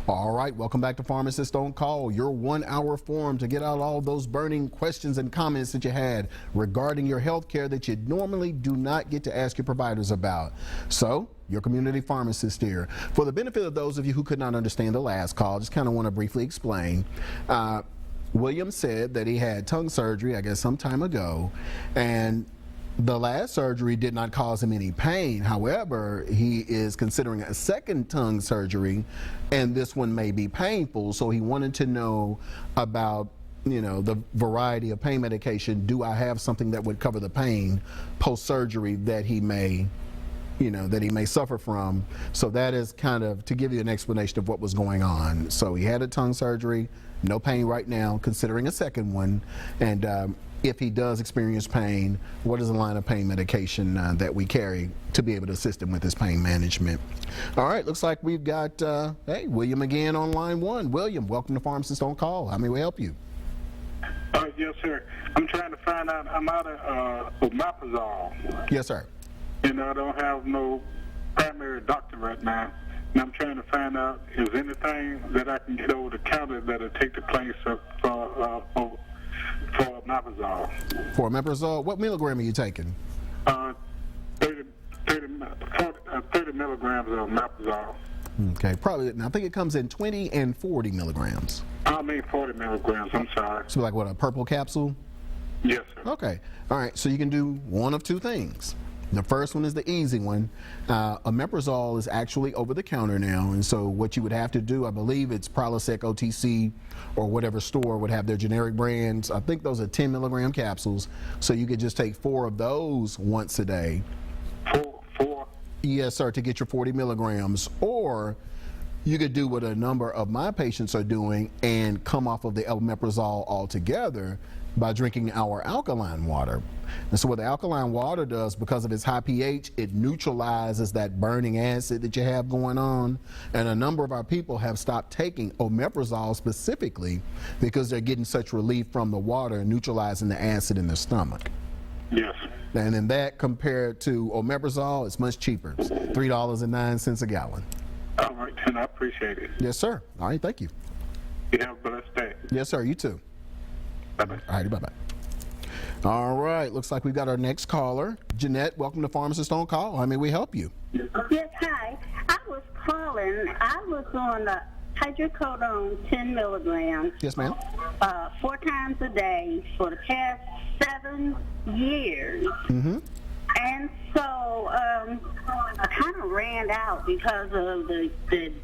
All right, welcome back to Pharmacist on Call, your 1 hour forum to get out all those burning questions and comments that you had regarding your health care that you normally do not get to ask your providers about. So, your community pharmacist here. For the benefit of those of you who could not understand the last call, just kind of want to briefly explain. William said that he had tongue surgery, I guess, some time ago, and the last surgery did not cause him any pain. However, he is considering a second tongue surgery, and this one may be painful. So he wanted to know about, the variety of pain medication. Do I have something that would cover the pain post-surgery that he may suffer from? So that is kind of to give you an explanation of what was going on. So he had a tongue surgery, no pain right now, considering a second one, and if he does experience pain, what is the line of pain medication that we carry to be able to assist him with his pain management? All right, looks like we've got, William again on line one. William, welcome to Pharmacist on Call. How may we help you? Yes, sir. I'm trying to find out, I'm out of omeprazole. Yes, sir. And I don't have no primary doctor right now. And I'm trying to find out, is anything that I can get over the counter that'll take the place of for omeprazole. For omeprazole, what milligram are you taking? 30 milligrams of omeprazole. Okay, probably. I think it comes in 20 and 40 milligrams. I mean 40 milligrams, I'm sorry. So like what, a purple capsule? Yes, sir. Okay, all right, so you can do one of two things. The first one is the easy one. Omeprazole is actually over the counter now, and so what you would have to do, I believe it's Prilosec OTC or whatever store would have their generic brands. I think those are 10 milligram capsules, so you could just take 4 of those once a day. Four? Yes, sir, to get your 40 milligrams. Or you could do what a number of my patients are doing and come off of the omeprazole altogether by drinking our alkaline water. And so what the alkaline water does, because of its high pH, it neutralizes that burning acid that you have going on. And a number of our people have stopped taking omeprazole specifically because they're getting such relief from the water and neutralizing the acid in their stomach. Yes. And then that compared to omeprazole, it's much cheaper. It's $3.09 a gallon. All right, and I appreciate it. Yes, sir. All right, thank you. You have a blessed day. Yes, sir, you too. Bye-bye. All righty, bye-bye. All right, looks like we've got our next caller. Jeanette, welcome to Pharmacist on Call. How may we help you? Yes, hi. I was calling. I was on the hydrocodone 10 milligrams. Yes, ma'am. 4 times a day for the past 7 years. Mm-hmm. And so I kind of ran out because of the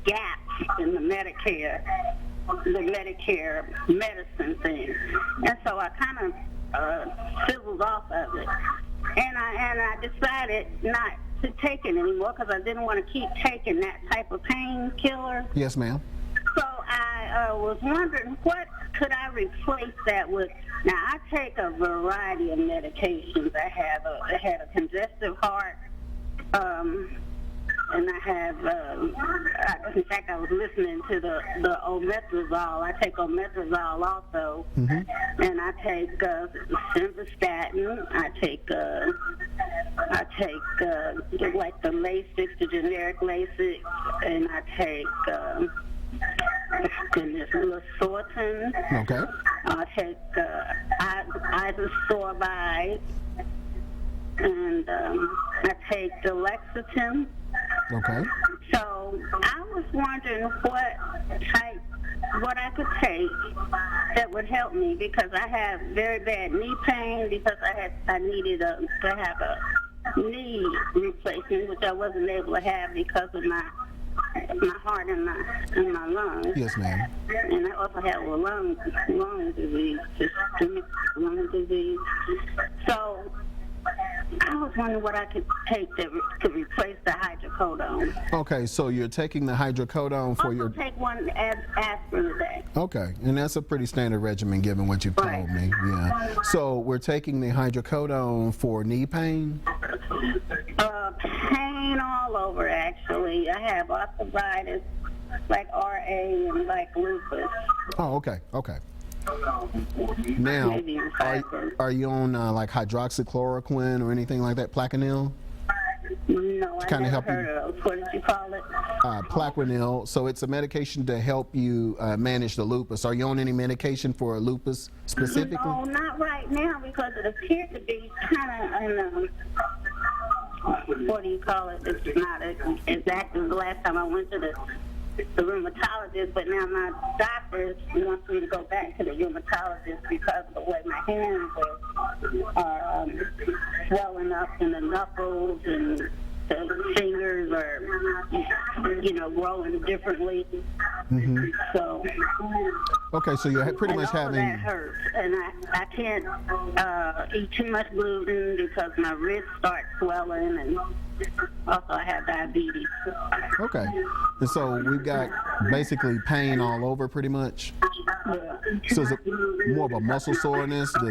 gaps in the Medicare medicine thing. And so I kind of fizzled off of it. And I decided not to take it anymore because I didn't want to keep taking that type of painkiller. Yes, ma'am. So I was wondering, what could I replace that with? Now, I take a variety of medications. I had a congestive heart, and I have, in fact, I was listening to the omeprazole. I take omeprazole also, Mm-hmm. and I take simvastatin. I take like the Lasix, the generic Lasix, and I take Losartan. Okay. I take isosorbide, and I take the Lexington. Okay. So I was wondering what I could take that would help me, because I have very bad knee pain because I needed to have a knee replacement, which I wasn't able to have because of my heart and my lungs. Yes, ma'am. And I also have a lung disease, systemic lung disease. So I was wondering what I could take that could replace the hydrocodone. Okay, so you're taking the hydrocodone for your... take one aspirin a day. Okay, and that's a pretty standard regimen given what you've told me. Yeah. So we're taking the hydrocodone for knee pain? Pain all over, actually. I have arthritis, like RA and like lupus. Oh, okay. Now, are you on like hydroxychloroquine or anything like that, Plaquenil? No, I kinda never help you? heard of those. What did you call it? Plaquenil. So it's a medication to help you manage the lupus. Are you on any medication for lupus specifically? No, not right now because it appeared to be kind of what do you call it? It's not exactly the last time I went to the rheumatologist, but now my doctor wants me to go back to the rheumatologist because of the way my hands are swelling up in the knuckles and the fingers are, growing differently. Mm-hmm. So. Okay, so you're pretty much having. That hurts, and I can't eat too much gluten because my wrists start swelling, and also I have diabetes. Okay, and so we've got basically pain all over pretty much. Yeah. So is it more of a muscle soreness? Or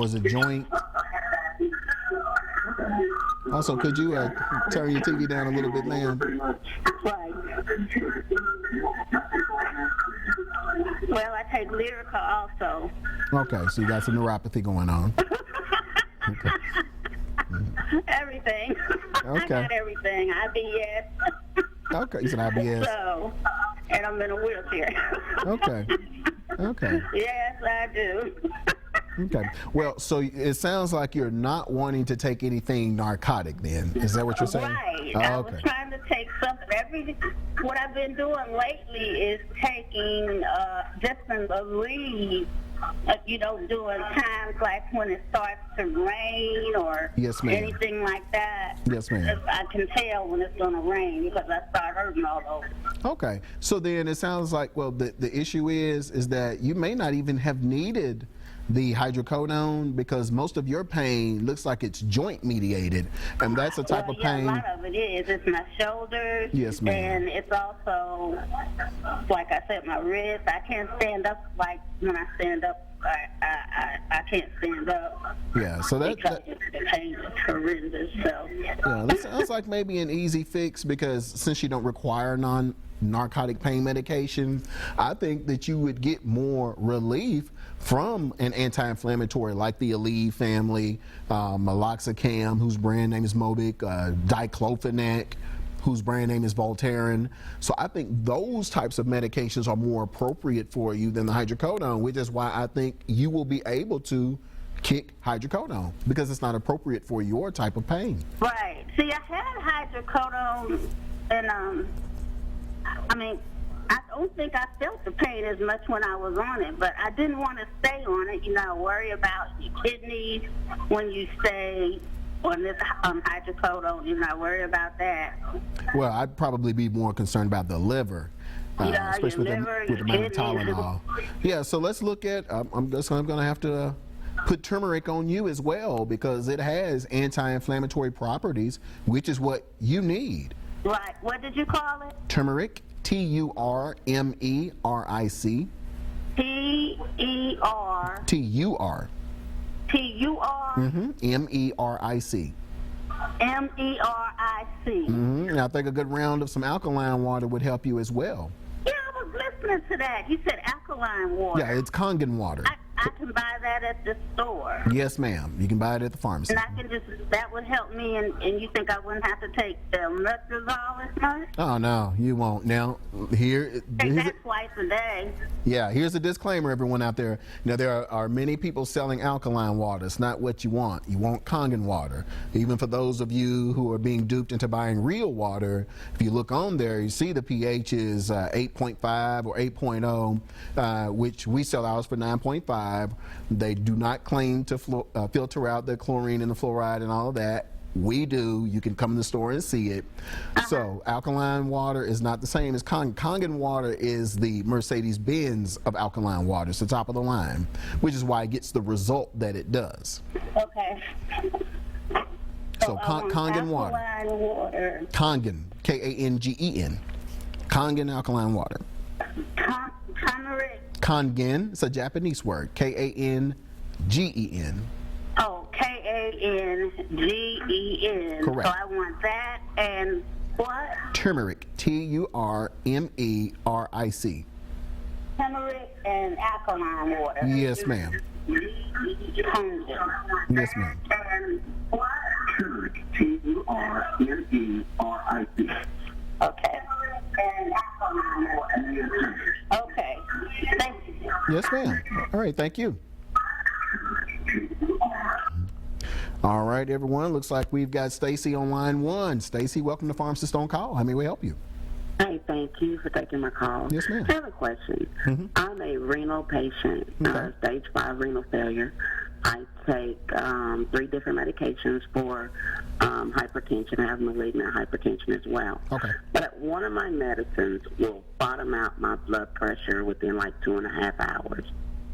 is it joint? Also, could you turn your TV down a little bit, ma'am? Right. Well, I take Lyrica also. Okay, so you got some neuropathy going on. Okay. Everything. Okay. I got everything. IBS. Okay, you said IBS. So, and I'm in a wheelchair. Okay. Okay. Yes, I do. Okay. Well, so it sounds like you're not wanting to take anything narcotic then. Is that what you're saying? Right. Oh, I okay. was trying to take something. What I've been doing lately is taking different relief, doing times like when it starts to rain or Yes, ma'am. anything like that. Yes, ma'am. I can tell when it's going to rain because I start hurting all over. Okay. So then it sounds like, well, the issue is that you may not even have needed the hydrocodone because most of your pain looks like it's joint mediated, and that's a type of pain. A lot of it is. It's my shoulders. Yes, ma'am. And it's also, like I said, my wrist. I can't stand up. Like when I stand up, I can't stand up. Yeah. So the pain is horrendous. So. Yeah, this sounds like maybe an easy fix because since you don't require non-narcotic pain medication, I think that you would get more relief from an anti-inflammatory like the Aleve family, meloxicam, whose brand name is Mobic, diclofenac, whose brand name is Voltaren. So I think those types of medications are more appropriate for you than the hydrocodone, which is why I think you will be able to kick hydrocodone because it's not appropriate for your type of pain. Right. See, I had hydrocodone, and I don't think I felt the pain as much when I was on it, but I didn't want to stay on it. I worry about your kidneys when you stay on this hydrocodone. I worry about that. Well, I'd probably be more concerned about the liver. Especially your liver, with the amount of Tylenol. Yeah, so let's look at, I'm going to have to put turmeric on you as well because it has anti-inflammatory properties, which is what you need. Right. What did you call it? Turmeric, Turmeric. T-E-R. T-U-R. T-U-R. M-E-R-I-C. M-E-R-I-C. And I think a good round of some alkaline water would help you as well. Yeah, I was listening to that. You said alkaline water. Yeah, it's Kangen water. I can buy that at the store. Yes, ma'am. You can buy it at the pharmacy. And I can that would help me, and you think I wouldn't have to take the metrazole as much? Oh, no, you won't. Now, Take that twice a day. Yeah, here's a disclaimer, everyone out there. There are many people selling alkaline water. It's not what you want. You want Kangen water. Even for those of you who are being duped into buying real water, if you look on there, you see the pH is 8.5 or 8.0, which we sell ours for 9.5. They do not claim to filter out the chlorine and the fluoride and all of that. We do. You can come in the store and see it. So alkaline water is not the same as Kangen. Kangen water is the Mercedes-Benz of alkaline water. It's the top of the line, which is why it gets the result that it does. Okay. So Kangen water. Kangen, K-A-N-G-E-N. Kangen alkaline water. Turmeric. Kangen, it's a Japanese word. K-A-N-G-E-N. Oh, K-A-N-G-E-N. Correct. So I want that and what? Turmeric, T-U-R-M-E-R-I-C. Turmeric and alkaline water. Yes, ma'am. Kangen. Yes, ma'am. And what? Turd, T-U-R-N-E-R-I-C. Okay. Okay. Thank you. Yes, ma'am. All right, thank you. All right, everyone. Looks like we've got Stacy on line 1. Stacy, welcome to Pharmacist on Call. How may we help you? Hey, thank you for taking my call. Yes, ma'am. I have a question. I'm a renal patient, stage 5 renal failure. I take 3 different medications for hypertension. I have malignant hypertension as well. Okay. But one of my medicines will bottom out my blood pressure within like 2.5 hours.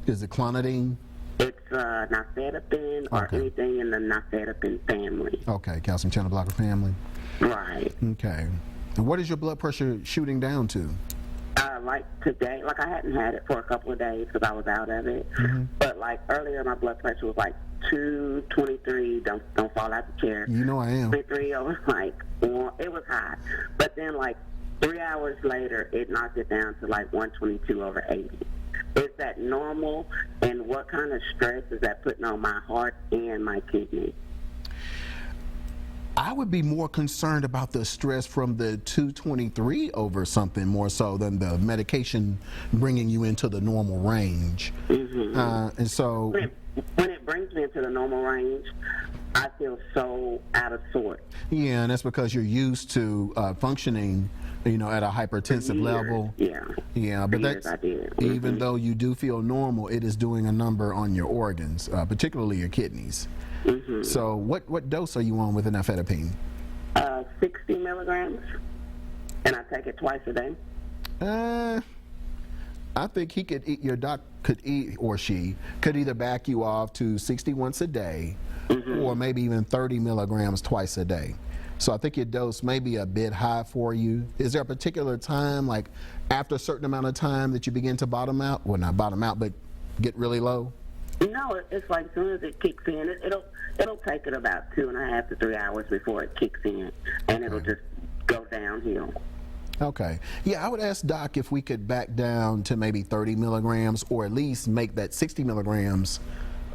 Is it clonidine? It's nifedipine or Okay. anything in the nifedipine family. Okay, calcium channel blocker family. Right. Okay. And what is your blood pressure shooting down to? Like today, like I hadn't had it for a couple of days because I was out of it. But like earlier, my blood pressure was like 223. Don't fall out the chair. You know I am. 23 over like 1. It was high, but then like 3 hours later, it knocked it down to like 122 over 80. Is that normal? And what kind of stress is that putting on my heart and my kidney? I would be more concerned about the stress from the 223 over something more so than the medication bringing you into the normal range. And so When it brings me into the normal range, I feel so out of sort. yeah, and that's because you're used to functioning, at a hypertensive level. Yeah, but for years that's I did. even though you do feel normal, it is doing a number on your organs, particularly your kidneys. So what dose are you on with nifedipine? 60 milligrams, and I take it twice a day. I think your doc could either back you off to 60 once a day, or maybe even 30 milligrams twice a day. So I think your dose may be a bit high for you. Is there a particular time, like after a certain amount of time, that you begin to bottom out? Well, not bottom out, but get really low? No, it's like as soon as it kicks in, it'll take it about 2.5 to 3 hours before it kicks in, and it'll just go downhill. Okay. Yeah, I would ask Doc if we could back down to maybe 30 milligrams or at least make that 60 milligrams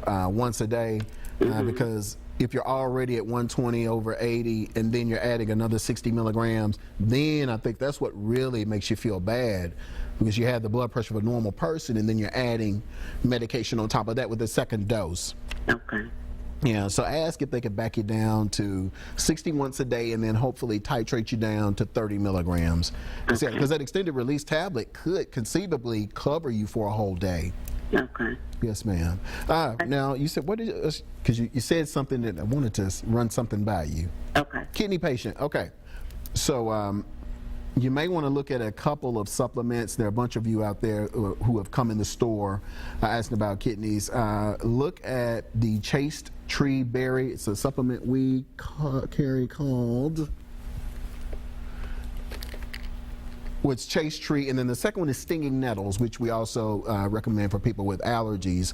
once a day because if you're already at 120 over 80 and then you're adding another 60 milligrams, then I think that's what really makes you feel bad because you have the blood pressure of a normal person and then you're adding medication on top of that with the second dose. Okay. Yeah, so ask if they could back you down to 60 once a day and then hopefully titrate you down to 30 milligrams. Because that extended release tablet could conceivably cover you for a whole day. Okay. Yes, ma'am. Now, you said, because you said something that I wanted to run something by you. Okay. Kidney patient, okay. So you may want to look at a couple of supplements. There are a bunch of you out there who have come in the store asking about kidneys. Look at the Chaste Tree Berry. It's a supplement we carry called... It's Chaste Tree, and then the second one is Stinging Nettles, which we also recommend for people with allergies.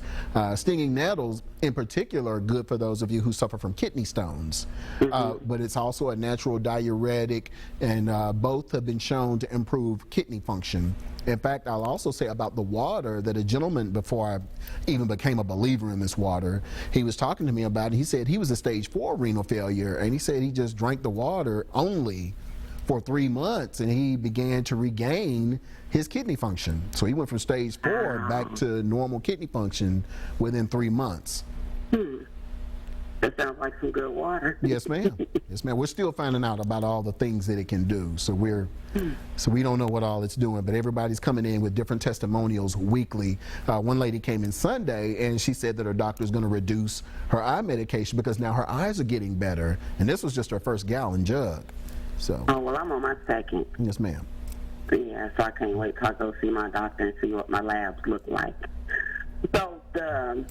Stinging Nettles, in particular, are good for those of you who suffer from kidney stones. But it's also a natural diuretic, and both have been shown to improve kidney function. In fact, I'll also say about the water that a gentleman, before I even became a believer in this water, he was talking to me about it. He said he was a stage 4 renal failure, and he said he just drank the water only for 3 months and he began to regain his kidney function. So he went from stage 4 back to normal kidney function within 3 months. That sounds like some good water. Yes, ma'am. Yes, ma'am. We're still finding out about all the things that it can do. So we don't know what all it's doing, but everybody's coming in with different testimonials weekly. One lady came in Sunday and she said that her doctor is going to reduce her eye medication because now her eyes are getting better. And this was just her first gallon jug. So. Oh, well, I'm on my second. Yes, ma'am. Yeah, so I can't wait till I go see my doctor and see what my labs look like. So the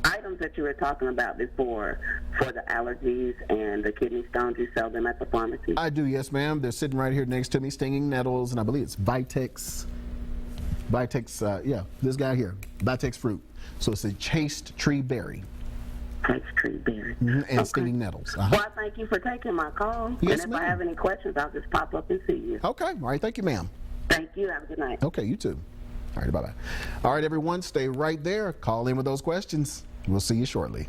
items that you were talking about before for the allergies and the kidney stones, you sell them at the pharmacy? I do, yes, ma'am. They're sitting right here next to me, Stinging Nettles, and I believe it's Vitex, this guy here, Vitex Fruit. So it's a Chaste Tree Berry. Chaste Tree Berry. And Stinging Nettles. Well, I thank you for taking my call. Yes, and if I have any questions, I'll just pop up and see you. Okay. All right. Thank you, ma'am. Thank you. Have a good night. Okay. You too. All right. Bye-bye. All right, everyone. Stay right there. Call in with those questions. We'll see you shortly.